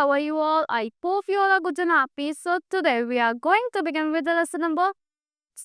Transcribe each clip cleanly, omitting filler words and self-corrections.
how are you all? I hope you all are good and happy. So today we are going to begin with the lesson number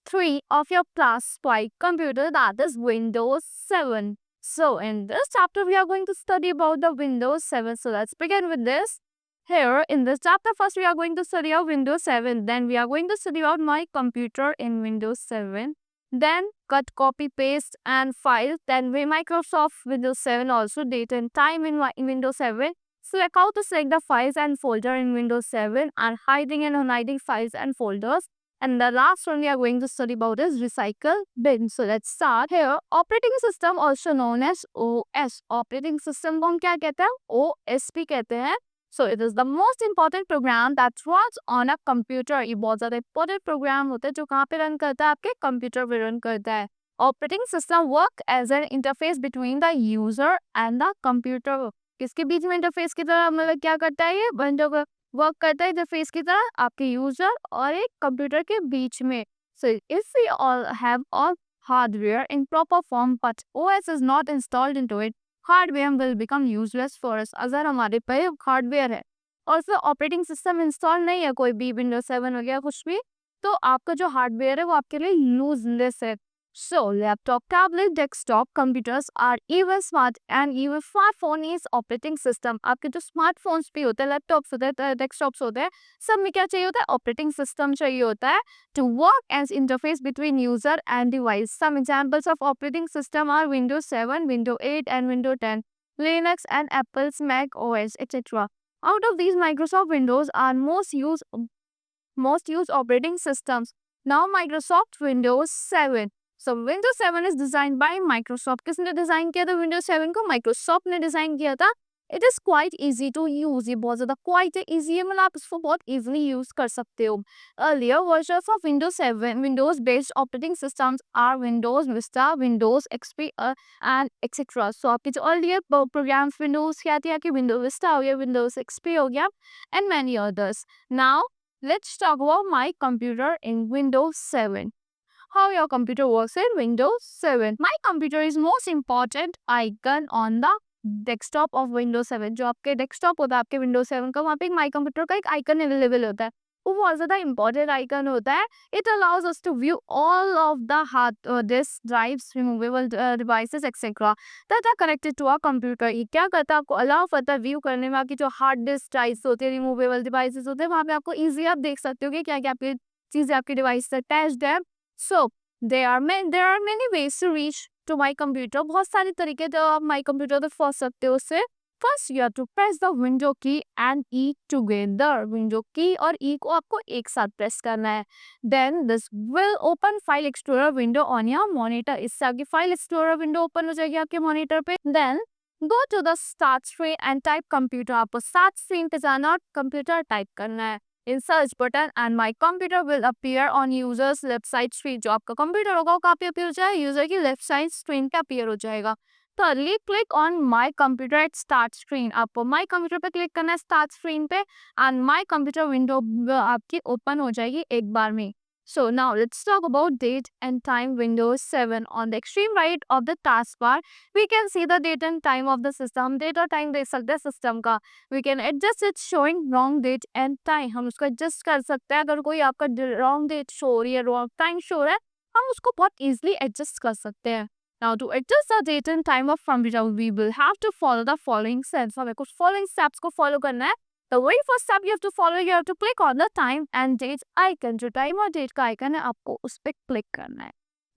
3 of your class 5 computer, that is Windows 7. So in this chapter we are going to study about the Windows 7. So let's begin with this. Here in this chapter first we are going to study about Windows 7. Then we are going to study about my computer in Windows 7. Then cut, copy, paste and file. Then we Microsoft Windows 7 also, date and time in Windows 7. Select how to select the files and folder in Windows 7 and hiding and unhiding files and folders. And the last one we are going to study about is recycle bin. So let's start. Here, operating system also known as OS. Operating system को हम क्या कहते हैं? OS भी कहते हैं. So it is the most important program that runs on a computer. ये बहुत ज़्यादा important program होता है जो कहाँ पे रन करता है? आपके कंप्यूटर पे रन करता है. Operating system work as an interface between the user and the computer. किसके बीच में इंटरफेस की तरह मतलब क्या करता है? ये विंडो वर्क करता है इंटरफेस की तरह आपके यूजर और एक कंप्यूटर के बीच में. So if we all have all hardware in proper form but OS is not installed into it, hardware will become useless for us. अगर हमारे पे हार्डवेयर है और फिर ऑपरेटिंग सिस्टम इंस्टॉल नहीं है, कोई भी विंडोज 7 हो गया कुछ भी, तो आपका जो हार्डवेयर है वो आपके लिए यूजलेस है. So, laptop, tablet, desktop computers are even smart and even smartphone is operating system. आपके जो स्मार्टफोन्स भी होते हैं, लैपटॉप्स होते हैं, डेस्कटॉप्स होते हैं, सब में क्या चाहिए होता है? ऑपरेटिंग सिस्टम चाहिए होता है to work as interface between user and device. Some examples of operating system are Windows 7, Windows 8 and Windows 10, Linux and Apple's Mac OS, etc. Out of these, Microsoft Windows are most used operating systems. Now Microsoft Windows 7. So Windows 7 is designed by Microsoft. किसने design किया था Windows 7 को? Microsoft ने design किया था. It is quite easy to use. ये बहुत ज़्यादा quite easy है, मतलब आप इसको बहुत easily use कर सकते हो. Earlier versions of Windows 7, Windows based operating systems are Windows Vista, Windows XP and etc. So आपकी जो earlier programs Windows क्या थी? आपकी Windows Vista हो गया, Windows XP हो गया and many others. Now let's talk about my computer in Windows 7. How your computer works in Windows 7. My computer is most important icon on the desktop of Windows 7. जो आपके desktop होता है आपके Windows 7 का, वहाँ पे माई कंप्यूटर का एक आइकन अवेलेबल होता है. वो बहुत ज़्यादा इंपॉर्टेंट आइकन होता है. It allows us to view all of the hard disk drives, removable devices etcetera that are connected to our computer. ये क्या करता है? आपको अलाउ करता है व्यू करने में. आपकी जो हार्ड डिस्क ड्राइव्स होते हैं, रिमूवेबल डिवाइसेस होते हैं, वहाँ पे आपको ईजी आप देख सकते हो कि क्या क्या आपकी चीज़ें आपकी डिवाइस से अटैच्ड है. So there are many ways to reach to my computer. बहुत सारे तरीके जो आप my computer तक पहुंच सकते हो उससे. First you have to press the window key and E together. Window key और E को आपको एक साथ प्रेस करना है. Then this will open file explorer window on your monitor. इससे आपकी file explorer window open हो जाएगी आपके monitor पे. Then go to the start screen and type computer. आपको start screen पे जाना और computer type करना है in search button and my computer will appear on user's left side screen. जो आपका कंप्यूटर होगा वो कहाँ पे appear हो जाएगा? यूजर की लेफ्ट साइड स्क्रीन पे appear हो जाएगा. Thirdly, click on my computer at start screen. आपको my computer पे क्लिक करना है start screen पे and my computer window आपकी open हो जाएगी एक बार में. So now let's talk about date and time Windows 7. On the extreme right of the taskbar, we can see the date and time of the system. Date और time देख सकते हैं system का. We can adjust it showing wrong date and time. हम उसको adjust कर सकते हैं. अगर कोई आपका wrong date show हो रही है, wrong time show हो रहा है, हम उसको बहुत easily adjust कर सकते हैं. Now to adjust the date and time of computer, we will have to follow the following steps. हमें कुछ following steps को follow करना है. The very first step you have to follow, you have to click on the time and date icon. जो time और date का icon है आपको उस पर click करना है.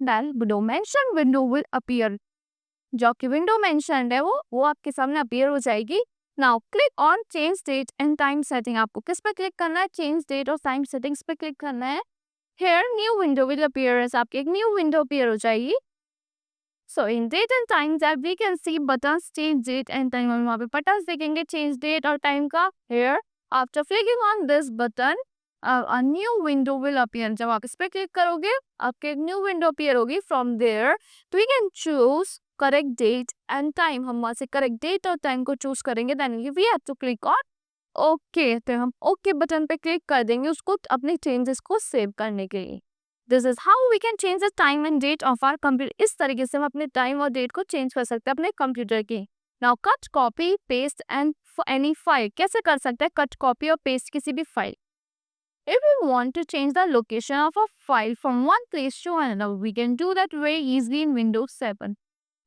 Then window mentioned window will appear. जो आपकी window mentioned है वो आपके सामने appear हो जाएगी. Now click on change date and time setting. आपको किस पे click करना है? Change date और time settings पे click करना है. Here new window will appear. आपकी एक new window appear हो जाएगी. So in date and time tab we can see buttons change date and time. हम वहाँ पे buttons देखेंगे change date और time का. Here after clicking on this button a new window will appear. जब आप इस पे click करोगे आपके एक new window appear होगी. From there we can choose correct date and time. हम वहाँ से correct date और time को choose करेंगे. Then we have to click on OK. तो हम OK बटन पे click कर देंगे उसको अपने changes को save करने के लिए. This is how we can change the time and date of our computer. इस तरीके से हम अपने time और date को change कर सकते हैं अपने कंप्यूटर की. Now cut copy paste and any file, कैसे कर सकते हैं कट कॉपी और पेस्ट किसी भी file. If we want to change the location of a file from one place to another, we can do that very easily in Windows 7.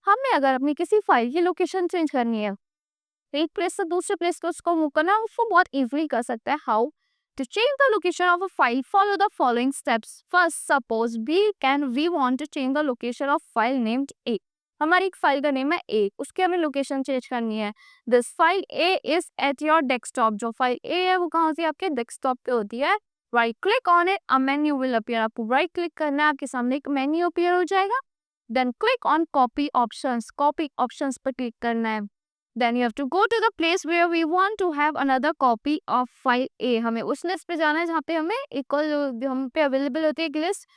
हमें अगर अपनी किसी फाइल की लोकेशन चेंज करनी है, एक प्लेस से दूसरे प्लेस को उसको मूव करना है, उसको बहुत इजीली कर सकते हैं. How to change the location of a file? Follow the following steps. First, suppose we want to change the location of file named A. हमारी एक फाइल का नेम है ए, उसकी हमें लोकेशन चेंज करनी है. This file A is at your desktop. जो file A है वो कहाँ से आपके डेस्कटॉप पे होती है. Right click on it, a menu will appear. आपको राइट क्लिक करना है, आपके सामने एक मेन्यू अपीयर हो जाएगा. Then click on copy options. Copy options पर क्लिक करना है. Then you have to go to the place where we want to have another copy of file A. हमें उस लिस्ट पे जाना है जहाँ पे हमें एक और हम पे अवेलेबल होती है एक लिस्ट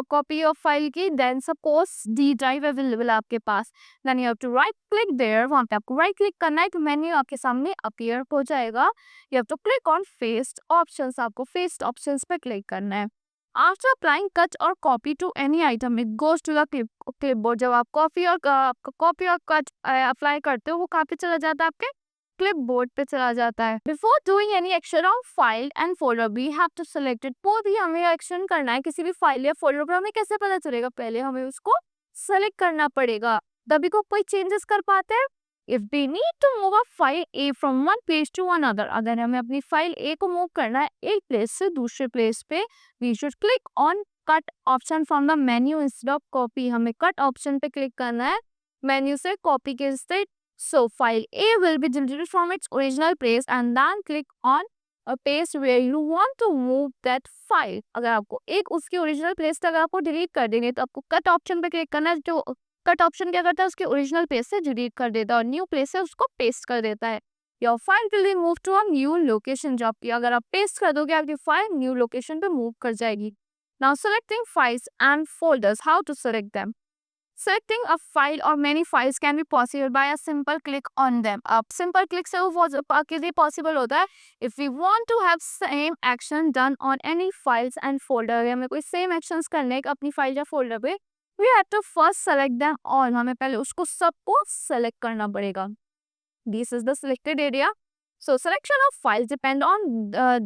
कॉपी ऑफ फाइल की. Then suppose D drive available आपके पास. Then you have to right click there. वहाँ पे आपको राइट क्लिक करना है, तो मेन्यू आपके सामने अपीयर हो जाएगा. You have to click on paste options. आपको फेस्ट ऑप्शंस पे क्लिक करना है. After applying cut or copy to any item, it goes to the clipboard. जब आप कॉपी और कट अप्लाई करते हो, वो कहाँ पे चला जाता है? आपके क्लिपबोर्ड पे चला जाता है. Before doing any action on file and folder, we have to select it. बहुत ही हमें एक्शन करना है किसी भी फाइल या फोल्डर पर, हमें कैसे पता चलेगा? पहले हमें उसको सेलेक्ट करना पड़ेगा, तभी को कोई चेंजेस कर पाते हैं. If we need to move a file A from one place to another, अगर हमें अपनी फाइल A को मूव करना है एक प्लेस से दूसरे प्लेस पे, we should click on cut option from the menu instead of copy. हमें cut option पे क्लिक करना है मेन्यू से कॉपी के instead. So file A will be deleted from its original place and then click on a place where you want to move that file. अगर आपको एक उसकी ओरिजिनल प्लेस तक आपको डिलीट कर देनी है, तो आपको कट ऑप्शन पे क्लिक करना है. जो कट ऑप्शन क्या करता है? उसके ओरिजिनल प्लेस से डिलीट कर देता है और न्यू प्लेस से उसको पेस्ट कर देता है. Your file will be move to a new location. जो आपकी अगर आप पेस्ट कर दोगे, आपकी फाइल न्यू लोकेशन पे मूव कर जाएगी. Now selecting files and folders. How to select them? Selecting a file or many files can be possible by a simple click on them. अब सिंपल क्लिक से वो किसी पॉसिबल होता है. If we want to have same action done on any files and folder, हमें कोई same actions करने हैं अपनी फाइल या फोल्डर पे, we have to first select them all. हमें पहले उसको सबको सेलेक्ट करना पड़ेगा. This is the selected area. So selection of files depend on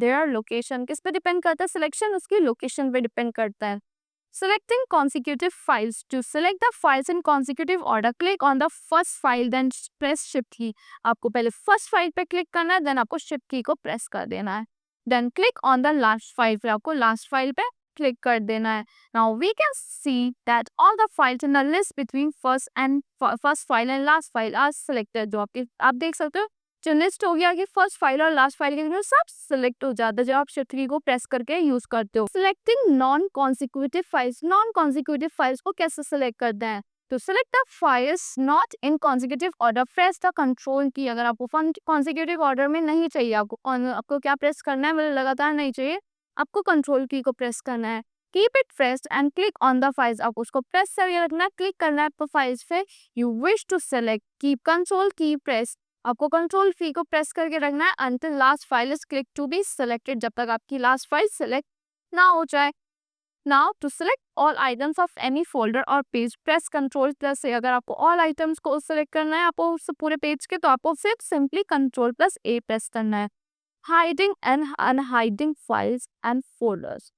their location. किस पे डिपेंड करता है? सिलेक्शन उसकी लोकेशन पे डिपेंड करता है. Selecting consecutive files. To select the files in consecutive order, click on the first file, then press shift key. आपको पहले first file पे click करना है, then आपको shift key को press कर देना है. Then click on the last file. फिर आपको last file पे click कर देना है. Now we can see that all the files in the list between first file and last file are selected. जो आप देख सकते हो जो लिस्ट हो गया कि फर्स्ट फाइल और लास्ट फाइल के बीच में सब सिलेक्ट हो जाता है जब आप शिफ्ट की को प्रेस करके यूज करते हो. Selecting non consecutive files. Non consecutive files को कैसे सिलेक्ट करते हैं? तो select the files not in consecutive order, press the control की. अगर आपको कॉन्सिक्यूटिव ऑर्डर में नहीं चाहिए, आपको क्या प्रेस करना है? मतलब लगातार नहीं चाहिए, आपको कंट्रोल की को प्रेस करना है. Keep it pressed and click on the files. आपको उसको प्रेस करके रखना है, क्लिक करना है आपको फाइल्स पे you wish to select. Keep control key press. आपको कंट्रोल की को प्रेस करके रखना है until last file is click to be selected, जब तक आपकी लास्ट फाइल सेलेक्ट ना हो जाए. Now to select all items of any folder और पेज, प्रेस कंट्रोल प्लस से. अगर आपको ऑल आइटम्स को सेलेक्ट करना है आपको उस पूरे पेज के, तो आपको सिर्फ simply control plus A press करना है. Hiding and unhiding files and folders.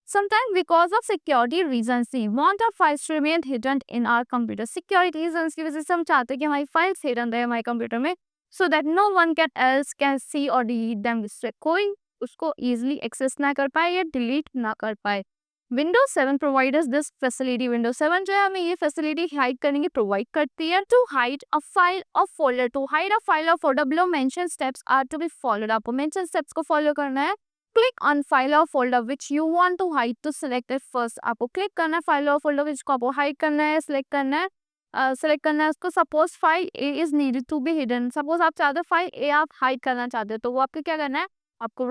Sometimes because of security reasons, we want our files to remain hidden in our computer. Security reasons की वजह से हम चाहते हैं कि हमारी files hidden रहे हमारे कंप्यूटर में, so that no one else can see or delete them. जिससे कोई उसको easily access ना कर पाए या delete ना कर पाए. Windows 7 provides us this facility. Windows 7 जो है हमें ये facility hide करने की provide करती है. To hide a file or folder. To hide a file or folder, below mentioned steps are to be followed. आपको mentioned steps को follow करना है. Click on file or folder which you want to hide to select it first. आपको click करना है file और folder which को आपको hide करना है, select करना है, उसको. Suppose file A is needed to be hidden. Suppose आप चाहते हो फाइल A आप hide करना चाहते हो, तो वो आपको क्या करना है? आपको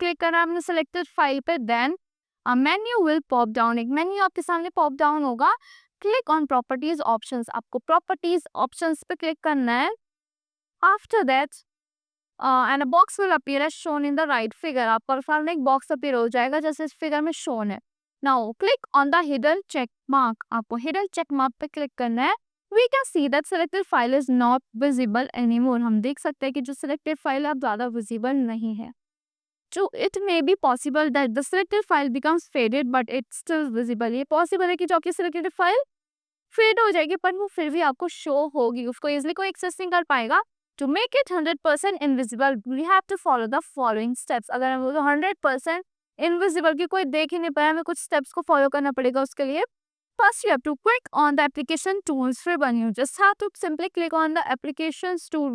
click करना है अपने selected file पे. Then a menu will pop down. एक menu आपके सामने pop down होगा. Click on properties options. आपको properties options पे click करना है. After that and a box will appear as shown in the right figure. आपका सामने एक बॉक्स अपीयर हो जाएगा जैसे इस फिगर में शोन है. Now click on the hidden check mark. आपको हिडन चेक मार्क पे क्लिक करना है. we can see that selected file is not visible anymore. हम देख सकते हैं कि जो selected file है अब ज़्यादा visible नहीं है. So it may be possible that the selected file becomes faded but it's still visible. ये possible है कि जो आपकी selected file fade हो जाएगी पर वो फिर भी आपको show होगी, उसको easily कोई access नहीं कर पाएगा. To make it 100% invisible, we have to follow the following steps. अगर हम 100% invisible की कोई देख ही नहीं पाया, हमें कुछ steps को follow करना पड़ेगा उसके लिए. First, you have to click on the application tools ribbon. You just have to simply click on the applications tool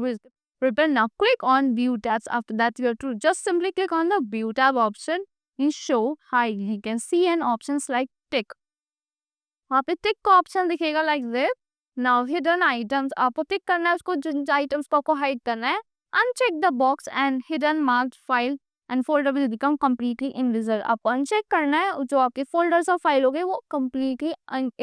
ribbon. Now click on view tabs. After that, you have to just simply click on the view tab option in show hide. You can see an options like tick. वहाँ पे टिक का option दिखेगा like this. Now hidden items आपको टिक करना है, उसको जिन items को आपको हाइड करना है. Uncheck the box and hidden marked file and folder will become completely invisible. आपको अनचेक करना है, जो आपके फोल्डर्स और फाइल होंगे वो कंप्लीटली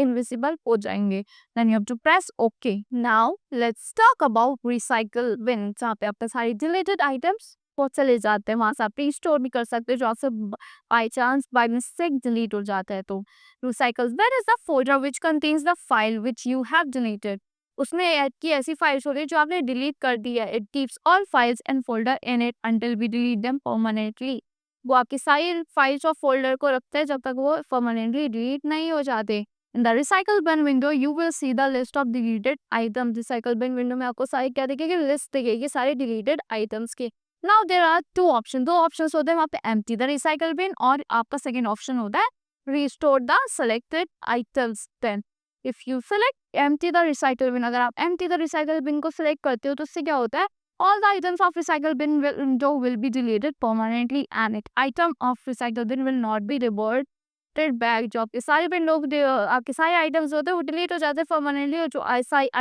इनविजिबल हो जाएंगे. Then you have to press okay. Now let's talk about recycle bin, जहाँ पे आपके सारी डिलीटेड आइटम्स वो चले जाते हैं. वहां से आप रीस्टोर भी कर सकते हैं जो आपसे by chance by mistake delete हो जाता है. तो recycles, where is the folder which contains the file which you have deleted. उसमें ऐड की ऐसी फाइल्स होती है जो आपने डिलीट कर दी है. It keeps all files and folder in it until we delete them permanently. वो आपकी सारी फाइल्स और फोल्डर को रखते हैं जब तक वो परमानेंटली डिलीट नहीं हो जाते. In the recycle bin window you will see the list of deleted items. Recycle bin window में आपको सारी क्या दिखेगी, लिस्ट दिखेगी सारी डिलीटेड आइटम्स की. Now there are two option, दो ऑप्शंस होते हैं वहाँ पे, एम्प्टी द रिसाइकल बिन और आपका सेकेंड ऑप्शन होता है restore the selected items. Then if you select empty the recycle bin, अगर आप empty the recycle bin को select करते हो तो उससे क्या होता है, all the items of recycle bin will be deleted permanently and it item of recycle bin will not be reverted back. जो आपके सारे bin लोग आपके सारे items होते हैं वो delete हो जाते हैं permanently, और जो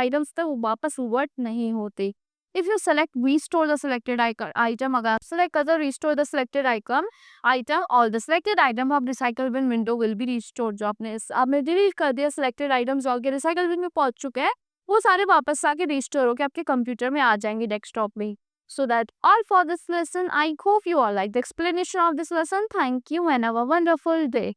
items थे वो वापस revert नहीं होते. If you select restore the selected item, अगर आप select करते हो restore the selected item, all the selected item of recycle bin window will be restored. जो आपने delete कर दिया selected items जो आपके recycle bin में पहुंच चुके हैं वो सारे वापस आके restore होके आपके कंप्यूटर में आ जाएंगे डेस्कटॉप में. So that all for this lesson. I hope you all like the explanation of this lesson. Thank you and have a wonderful day.